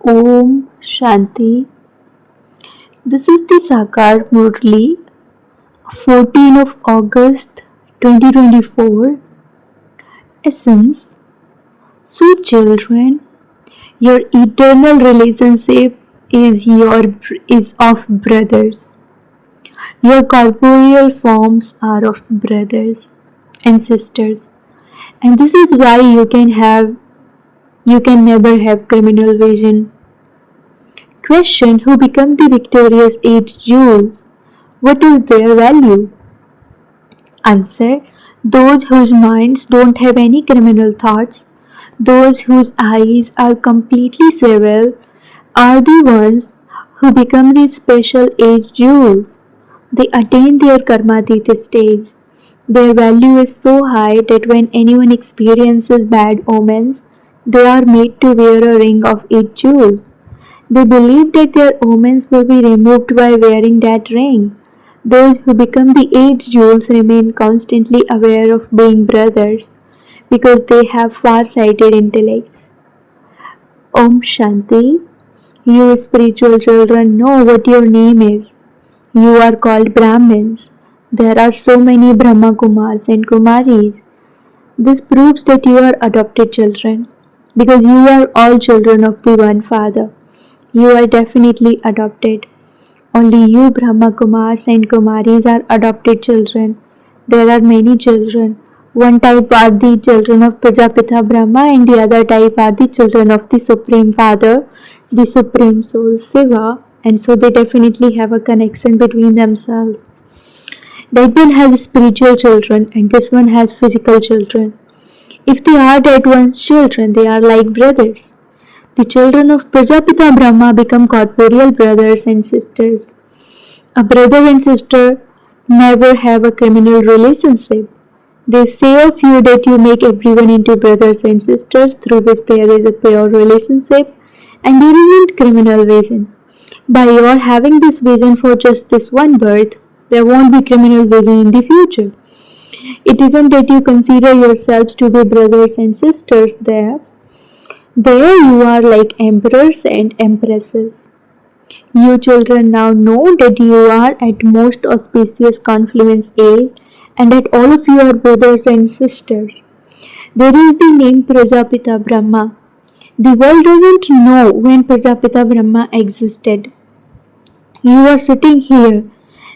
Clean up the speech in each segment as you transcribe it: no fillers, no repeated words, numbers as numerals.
Om Shanti. This is the Sakar Murli, 14 of August 2024. Essence. So children, your eternal relationship is of brothers. Your corporeal forms are of brothers and sisters. And this is why you can never have criminal vision. Question: who become the victorious 8 jewels? What is their value? Answer: those whose minds don't have any criminal thoughts, those whose eyes are completely civil, are the ones who become the special 8 jewels. They attain their karmatita stage. Their value is so high that when anyone experiences bad omens, they are made to wear a ring of 8 jewels. They believe that their omens will be removed by wearing that ring. Those who become the 8 jewels remain constantly aware of being brothers because they have far-sighted intellects. Om Shanti. You spiritual children know what your name is. You are called Brahmins. There are so many Brahma Kumars and Kumaris. This proves that you are adopted children because you are all children of the one Father. You are definitely adopted. Only you Brahma Kumars and Kumaris are adopted children. There are many children. One type are the children of Prajapita Brahma and the other type are the children of the Supreme Father, the Supreme Soul Shiva, and so they definitely have a connection between themselves. That one has spiritual children and this one has physical children. If they are that one's children, they are like brothers. The children of Prajapita Brahma become corporeal brothers and sisters. A brother and sister never have a criminal relationship. They say of you that you make everyone into brothers and sisters through which there is a pure relationship and there isn't criminal vision. By your having this vision for just this one birth, there won't be criminal vision in the future. It isn't that you consider yourselves to be brothers and sisters there. There you are like emperors and empresses. You children now know that you are at most auspicious confluence age and that all of you are brothers and sisters. There is the name Prajapita Brahma. The world doesn't know when Prajapita Brahma existed. You are sitting here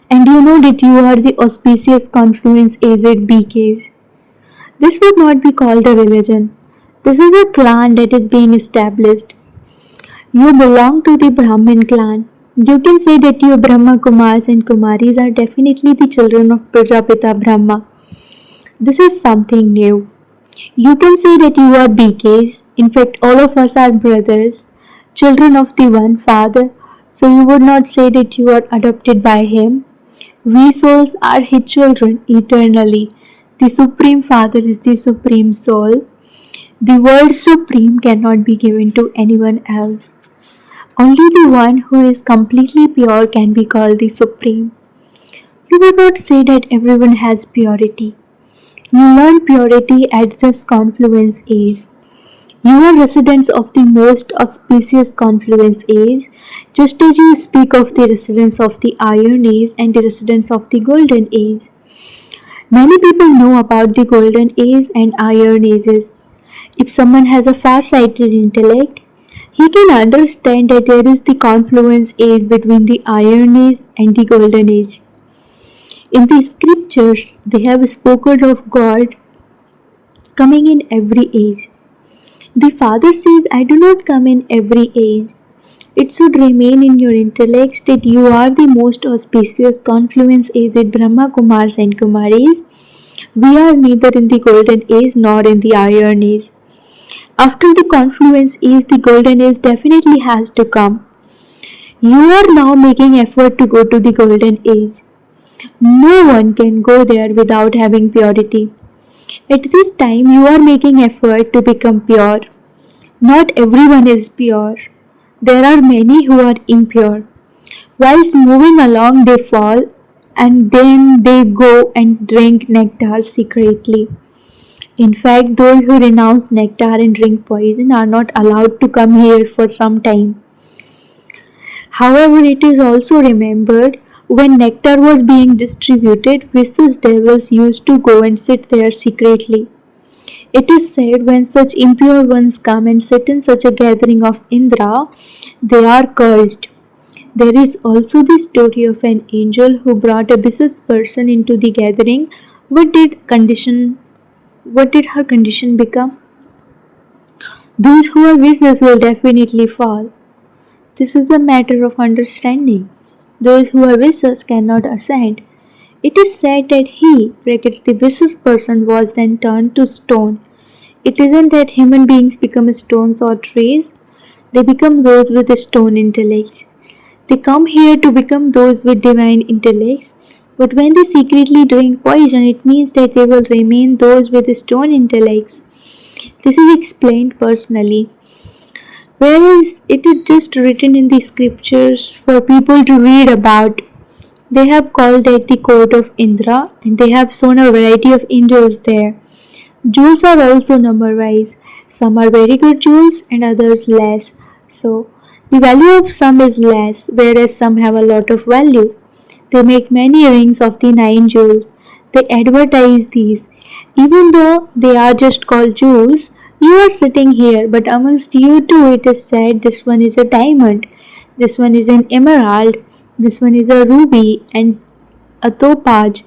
and you know that you are the auspicious confluence aged BKs. This would not be called a religion. This is a clan that is being established. You belong to the Brahmin clan. You can say that you Brahma Kumars and Kumaris are definitely the children of Prajapita Brahma. This is something new. You can say that you are BKs. In fact, all of us are brothers, children of the one Father. So you would not say that you are adopted by Him. We souls are His children eternally. The Supreme Father is the Supreme Soul. The word Supreme cannot be given to anyone else. Only the one who is completely pure can be called the Supreme. You would not say that everyone has purity. You learn purity at this confluence age. You are residents of the most auspicious confluence age, just as you speak of the residents of the Iron Age and the residents of the Golden Age. Many people know about the Golden Age and Iron Ages. If someone has a far-sighted intellect, he can understand that there is the confluence age between the Iron Age and the Golden Age. In the scriptures, they have spoken of God coming in every age. The Father says, I do not come in every age. It should remain in your intellects that you are the most auspicious confluence aged Brahma Kumars and Kumaris. We are neither in the Golden Age nor in the Iron Age. After the confluence age, the Golden Age definitely has to come. You are now making effort to go to the Golden Age. No one can go there without having purity. At this time, you are making effort to become pure. Not everyone is pure. There are many who are impure. Whilst moving along, they fall and then they go and drink nectar secretly. In fact, those who renounce nectar and drink poison are not allowed to come here for some time. However, it is also remembered when nectar was being distributed, vicious devils used to go and sit there secretly. It is said when such impure ones come and sit in such a gathering of Indra, they are cursed. There is also the story of an angel who brought a business person into the gathering. What did condition what did her condition become? Those who are vicious will definitely fall. This is a matter of understanding. Those who are vicious cannot ascend. It is said that he, brackets the vicious person, was then turned to stone. It isn't that human beings become stones or trees, they become those with stone intellects. They come here to become those with divine intellects, but when they secretly drink poison, it means that they will remain those with stone intellects. This is explained personally, whereas it is just written in the scriptures for people to read about. They have called it the court of Indra, and they have shown a variety of angels there. Jewels are also number wise. Some are very good jewels and others less. So, the value of some is less, whereas some have a lot of value. They make many rings of the 9 jewels. They advertise these. Even though they are just called jewels, you are sitting here, but amongst you too it is said this one is a diamond, this one is an emerald, this one is a ruby and a topaz.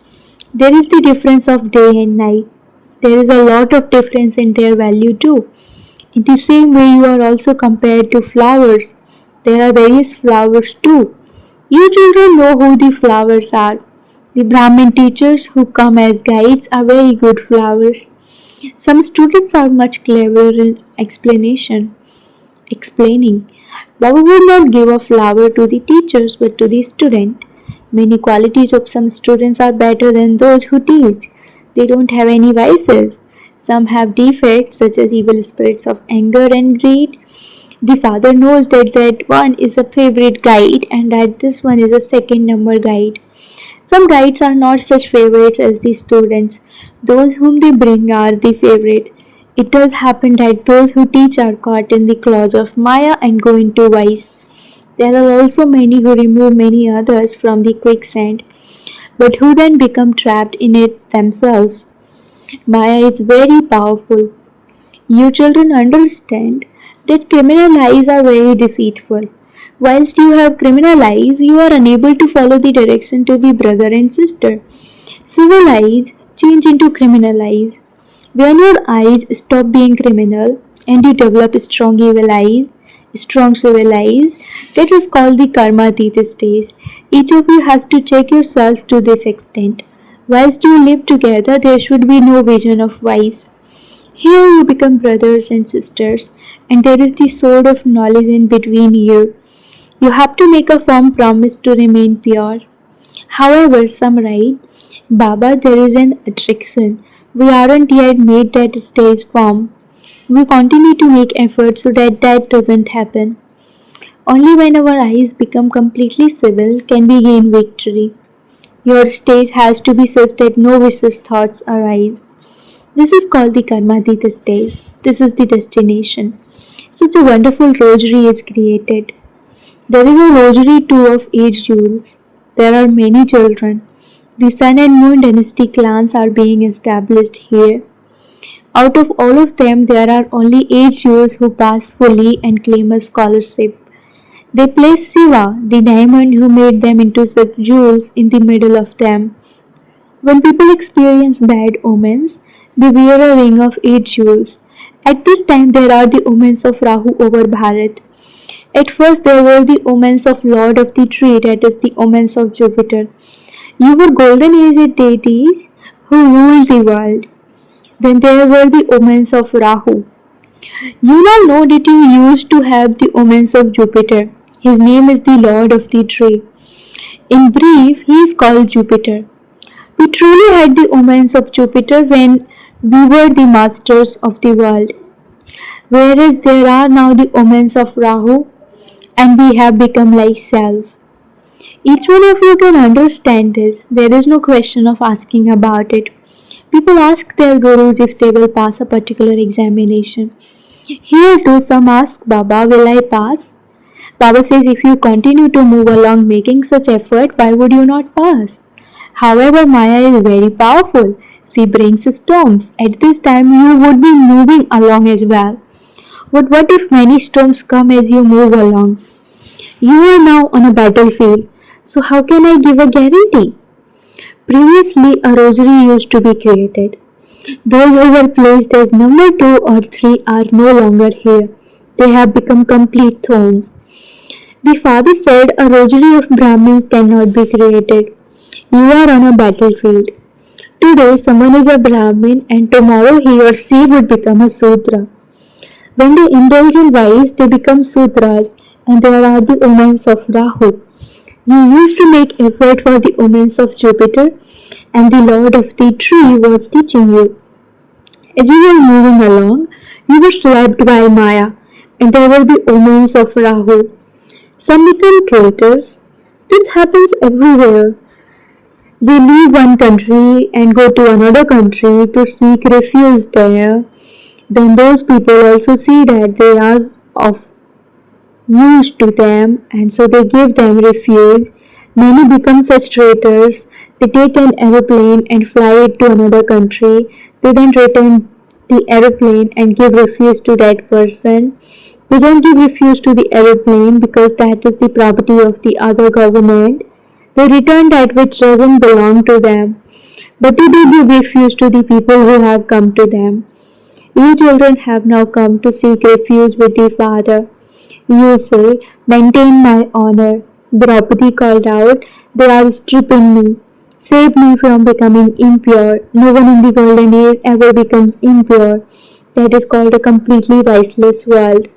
There is the difference of day and night. There is a lot of difference in their value too. In the same way, you are also compared to flowers. There are various flowers too. You children know who the flowers are. The Brahmin teachers who come as guides are very good flowers. Some students are much cleverer in explaining. Baba would not give a flower to the teachers but to the student. Many qualities of some students are better than those who teach. They don't have any vices. Some have defects such as evil spirits of anger and greed. The father knows that one is a favorite guide and that this one is a second number guide. Some guides are not such favorites as the students. Those whom they bring are the favorites. It does happen that those who teach are caught in the claws of Maya and go into vice. There are also many who remove many others from the quicksand, but who then become trapped in it themselves. Maya is very powerful. You children understand that criminal eyes are very deceitful. Whilst you have criminal eyes, you are unable to follow the direction to be brother and sister. Civil eyes change into criminal eyes. When your eyes stop being criminal and you develop strong civil eyes, that is called the karma stage. Each of you has to check yourself to this extent. Whilst you live together, there should be no vision of vice. Here you become brothers and sisters, and there is the sword of knowledge in between you. You have to make a firm promise to remain pure. However, some write, Baba, there is an attraction. We aren't yet made that stage firm. We continue to make efforts so that doesn't happen. Only when our eyes become completely civil can we gain victory. Your stage has to be such that no vicious thoughts arise. This is called the Karmatita stage. This is the destination. Such a wonderful rosary is created. There is a rosary too of 8 jewels. There are many children. The Sun and Moon dynasty clans are being established here. Out of all of them, there are only 8 Jews who pass fully and claim a scholarship. They place Shiva, the diamond who made them into such jewels, in the middle of them. When people experience bad omens, they wear a ring of 8 jewels. At this time, there are the omens of Rahu over Bharat. At first, there were the omens of Lord of the Tree, that is, the omens of Jupiter. You were golden aged deities who ruled the world. Then there were the omens of Rahu. You now know that you used to have the omens of Jupiter. His name is the Lord of the Tree. In brief, he is called Jupiter. We truly had the omens of Jupiter when we were the masters of the world, whereas there are now the omens of Rahu and we have become like cells. Each one of you can understand this. There is no question of asking about it. People ask their gurus if they will pass a particular examination. Here too some ask, Baba, will I pass? Baba says if you continue to move along making such effort, why would you not pass? However, Maya is very powerful. She brings storms. At this time, you would be moving along as well. But what if many storms come as you move along? You are now on a battlefield. So, how can I give a guarantee? Previously, a rosary used to be created. Those who were placed as number 2 or 3 are no longer here. They have become complete thorns. The father said a rosary of Brahmins cannot be created. You are on a battlefield. Today someone is a Brahmin and tomorrow he or she would become a Sudra. When they indulge in vice, they become Sudras, and there are the omens of Rahu. You used to make effort for the omens of Jupiter, and the Lord of the tree was teaching you. As you were moving along, you were slapped by Maya, and there were the omens of Rahu. Some become traitors. This happens everywhere. They leave one country and go to another country to seek refuge there. Then those people also see that they are of use to them and so they give them refuge. Many become such traitors. They take an aeroplane and fly it to another country. They then return the aeroplane and give refuge to that person. They don't give refuge to the aeroplane because that is the property of the other government. They return that which doesn't belong to them. But they do give refuge to the people who have come to them. You children have now come to seek refuge with the Father. You say, maintain my honor. Draupadi called out, they are stripping me. Save me from becoming impure. No one in the golden age ever becomes impure. That is called a completely viceless world.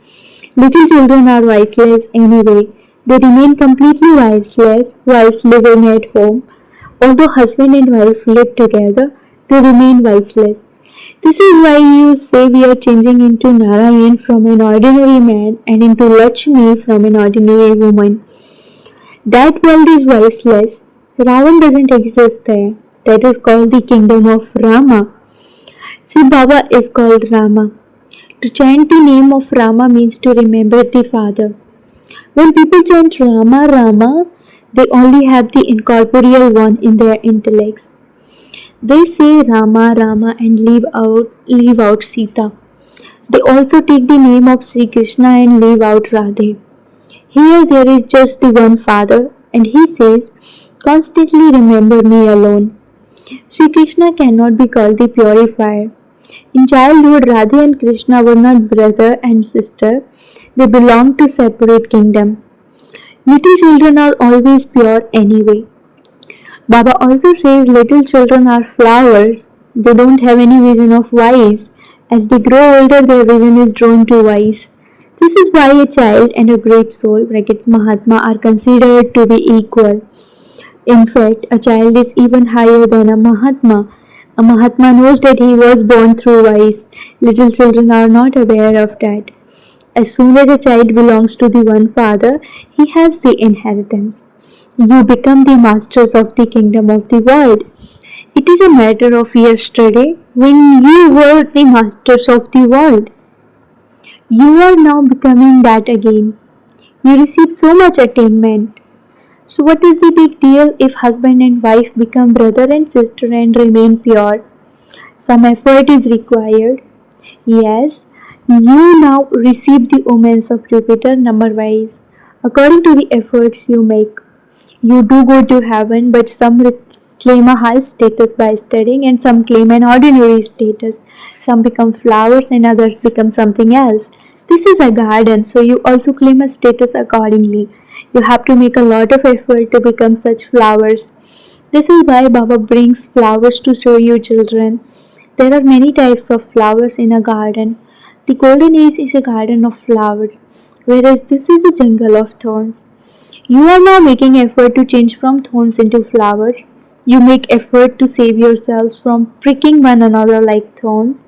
Little children are viceless anyway. They remain completely viceless whilst living at home. Although husband and wife live together, they remain viceless. This is why you say we are changing into Narayan from an ordinary man and into Lakshmi from an ordinary woman. That world is viceless. Ravan doesn't exist there. That is called the kingdom of Rama. Shiv Baba is called Rama. To chant the name of Rama means to remember the Father. When people chant Rama, Rama, they only have the incorporeal one in their intellects. They say Rama, Rama and leave out Sita. They also take the name of Sri Krishna and leave out Radhe. Here there is just the one Father and he says, constantly remember me alone. Sri Krishna cannot be called the purifier. In childhood, Radha and Krishna were not brother and sister. They belonged to separate kingdoms. Little children are always pure anyway. Baba also says little children are flowers. They don't have any vision of vice. As they grow older, their vision is drawn to vice. This is why a child and a great soul, brackets Mahatma, are considered to be equal. In fact, a child is even higher than a Mahatma. A Mahatma knows that he was born through vice. Little children are not aware of that. As soon as a child belongs to the one father, he has the inheritance. You become the masters of the kingdom of the world. It is a matter of yesterday when you were the masters of the world. You are now becoming that again. You receive so much attainment. So, what is the big deal if husband and wife become brother and sister and remain pure? Some effort is required. Yes, you now receive the omens of Jupiter number wise according to the efforts you make. You do go to heaven, but some claim a high status by studying, and some claim an ordinary status. Some become flowers, and others become something else. This is a garden, so you also claim a status accordingly. You have to make a lot of effort to become such flowers. This is why Baba brings flowers to show you children. There are many types of flowers in a garden. The golden age is a garden of flowers, whereas this is a jungle of thorns. You are now making effort to change from thorns into flowers. You make effort to save yourselves from pricking one another like thorns.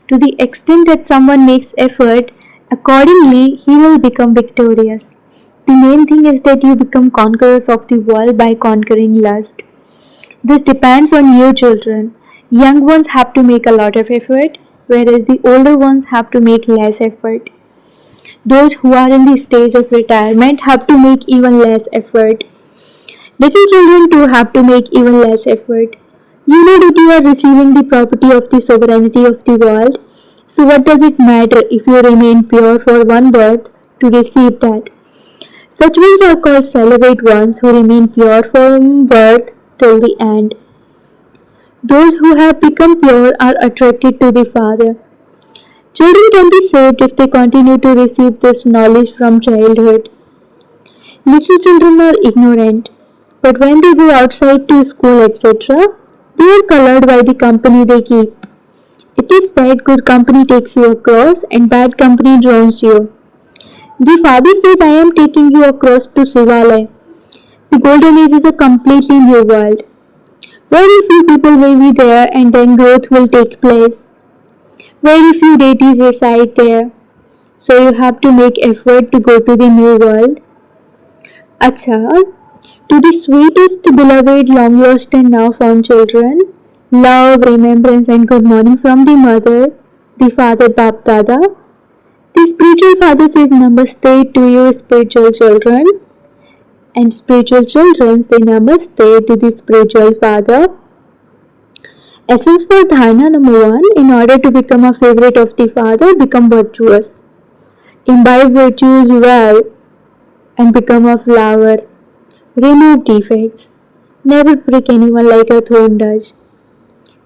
To the extent that someone makes effort, accordingly he will become victorious. The main thing is that you become conquerors of the world by conquering lust. This depends on you children. Young ones have to make a lot of effort, whereas the older ones have to make less effort. Those who are in the stage of retirement have to make even less effort. Little children too have to make even less effort. You know that you are receiving the property of the sovereignty of the world. So what does it matter if you remain pure for one birth to receive that? Such ones are called celibate ones who remain pure from birth till the end. Those who have become pure are attracted to the Father. Children can be saved if they continue to receive this knowledge from childhood. Little children are ignorant, but when they go outside to school, etc., they are colored by the company they keep. It is said good company takes you across and bad company drowns you. The Father says, I am taking you across to Sivalaya. The Golden Age is a completely new world. Very few people will be there and then growth will take place. Very few deities reside there. So you have to make effort to go to the new world. Acha, to the sweetest, beloved, long lost and now found children, love, remembrance and good morning from the mother, the father Bap Dada. The spiritual father says namaste to you spiritual children, and spiritual children say namaste to the spiritual father. Essence for dharana number 1, in order to become a favorite of the father, become virtuous. Imbibe virtues well and become a flower. Remove defects. Never prick anyone like a thorn does.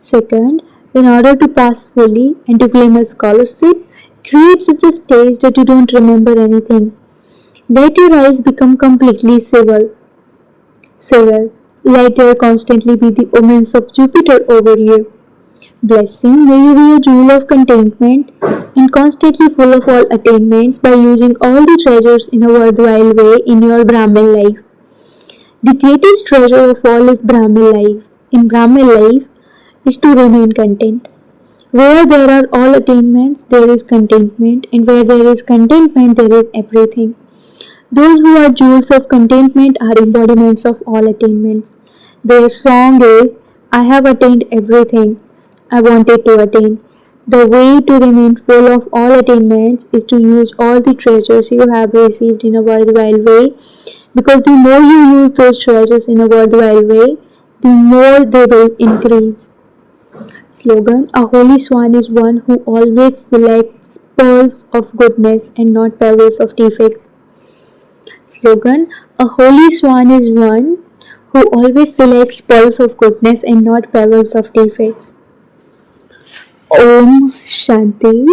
Second, in order to pass fully and to claim a scholarship, create such a stage that you don't remember anything. Let your eyes become completely civil. Civil. Let there constantly be the omens of Jupiter over you. Blessing, may you be a jewel of contentment and constantly full of all attainments by using all the treasures in a worthwhile way in your Brahmin life. The greatest treasure of all is Brahmin life. In Brahmin life is to remain content. Where there are all attainments, there is contentment, and where there is contentment, there is everything. Those who are jewels of contentment are embodiments of all attainments. Their song is, I have attained everything I wanted to attain. The way to remain full of all attainments is to use all the treasures you have received in a worthwhile way, because the more you use those treasures in a worthwhile way, the more they will increase. Slogan, a holy swan is one who always selects pearls of goodness and not pebbles of defects. Slogan, a holy swan is one who always selects pearls of goodness and not pebbles of defects. Om Shanti.